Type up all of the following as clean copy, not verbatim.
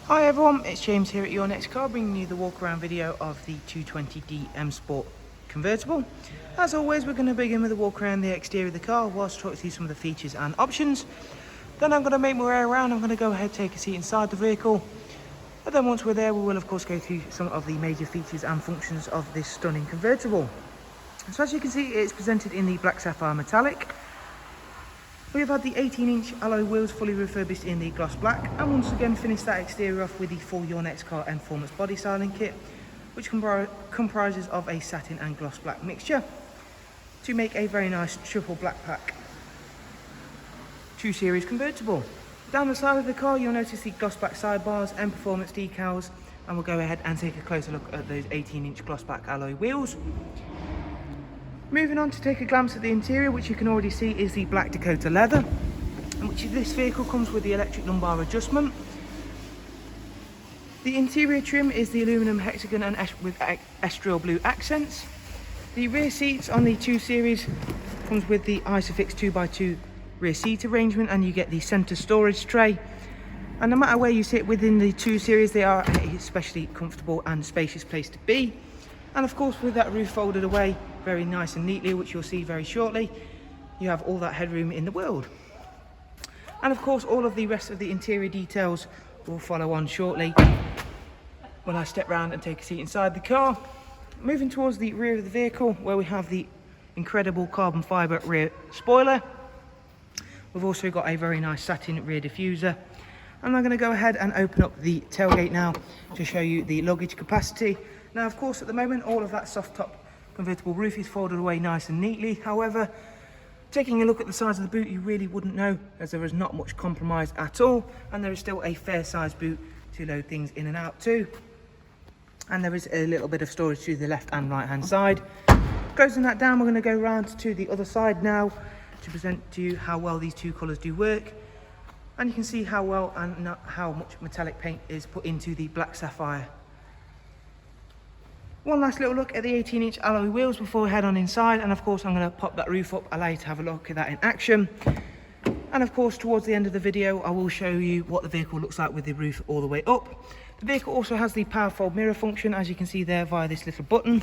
Hi everyone, it's James here at Your Next Car, bringing you the walk around video of the 220D M Sport Convertible. As always, we're going to begin with a walk around the exterior of the car whilst talking through some of the features and options. Then I'm going to make my way around. I'm going to go ahead, take a seat inside the vehicle, and then once we're there we will of course go through some of the major features and functions of this stunning convertible. So as you can see, it's presented in the black sapphire metallic. We've had the 18-inch alloy wheels fully refurbished in the gloss black, and once again finished that exterior off with the full Your Next Car Mperformance body styling kit, which comprises of a satin and gloss black mixture to make a very nice triple black pack 2 Series convertible. Down the side of the car you'll notice the gloss black sidebars, Mperformance decals, and we'll go ahead and take a closer look at those 18-inch gloss black alloy wheels. Moving on to take a glance at the interior, which you can already see is the black Dakota Leather, which this vehicle comes with the electric lumbar adjustment. The interior trim is the aluminum hexagon and with estriol blue accents. The rear seats on the 2 Series comes with the Isofix 2x2 rear seat arrangement, and you get the centre storage tray. And no matter where you sit within the 2 Series, they are an especially comfortable and spacious place to be. And of course, with that roof folded away very nice and neatly, which you'll see very shortly, you have all that headroom in the world. And of course, all of the rest of the interior details will follow on shortly when I step round and take a seat inside the car. Moving towards the rear of the vehicle, where we have the incredible carbon fibre rear spoiler. We've also got a very nice satin rear diffuser. And I'm going to go ahead and open up the tailgate now to show you the luggage capacity. Now, of course, at the moment, all of that soft top convertible roof is folded away nice and neatly. However, taking a look at the size of the boot, you really wouldn't know, as there is not much compromise at all, and there is still a fair size boot to load things in and out too. And there is a little bit of storage to the left and right hand side. Closing that down, we're going to go round to the other side now to present to you how well these two colours do work. And you can see how well and not how much metallic paint is put into the black sapphire. One last little look at the 18-inch alloy wheels before we head on inside, and of course I'm going to pop that roof up, allow you to have a look at that in action. And of course, towards the end of the video I will show you what the vehicle looks like with the roof all the way up. The vehicle also has the power fold mirror function, as you can see there via this little button.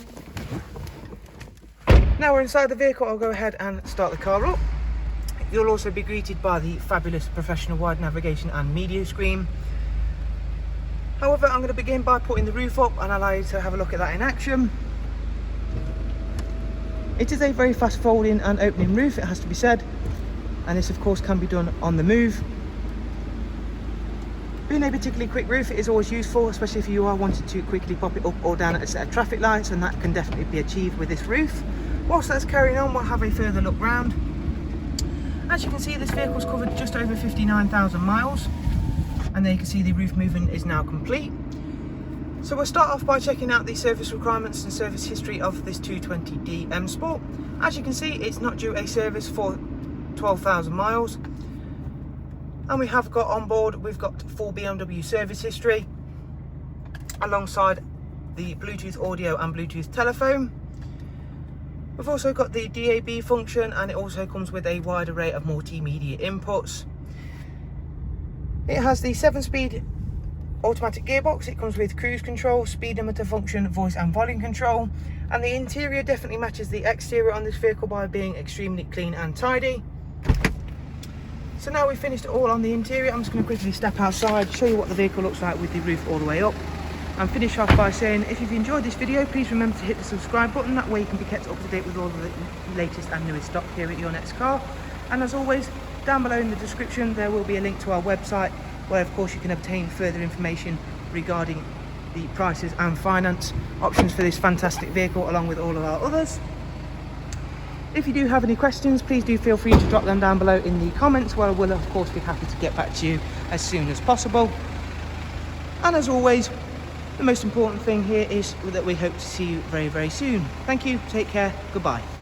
Now we're inside the vehicle, I'll go ahead and start the car up. You'll also be greeted by the fabulous professional wide navigation and media screen. However, I'm going to begin by putting the roof up and allow you to have a look at that in action. It is a very fast folding and opening roof, it has to be said, and this of course can be done on the move. Being a particularly quick roof, it is always useful, especially if you are wanting to quickly pop it up or down at a set of traffic lights, and that can definitely be achieved with this roof. Whilst that's carrying on, we'll have a further look round. As you can see, this vehicle's covered just over 59,000 miles. And there you can see the roof movement is now complete. So we'll start off by checking out the service requirements and service history of this 220D M Sport. As you can see, it's not due a service for 12,000 miles. And we have got on board, we've got full BMW service history, alongside the Bluetooth audio and Bluetooth telephone. We've also got the DAB function, and it also comes with a wide array of multimedia inputs. It has the 7-speed automatic gearbox. It comes with cruise control, speed limiter function, voice and volume control, and the interior definitely matches the exterior on this vehicle by being extremely clean and tidy. So now we've finished all on the interior, I'm just going to quickly step outside, show you what the vehicle looks like with the roof all the way up, and finish off by saying, if you've enjoyed this video, please remember to hit the subscribe button. That way you can be kept up to date with all of the latest and newest stock here at Your Next Car. And as always, down below in the description there will be a link to our website, where of course you can obtain further information regarding the prices and finance options for this fantastic vehicle, along with all of our others. If you do have any questions, please do feel free to drop them down below in the comments, where I will of course be happy to get back to you as soon as possible. And as always, the most important thing here is that we hope to see you very, very soon. Thank you, take care, goodbye.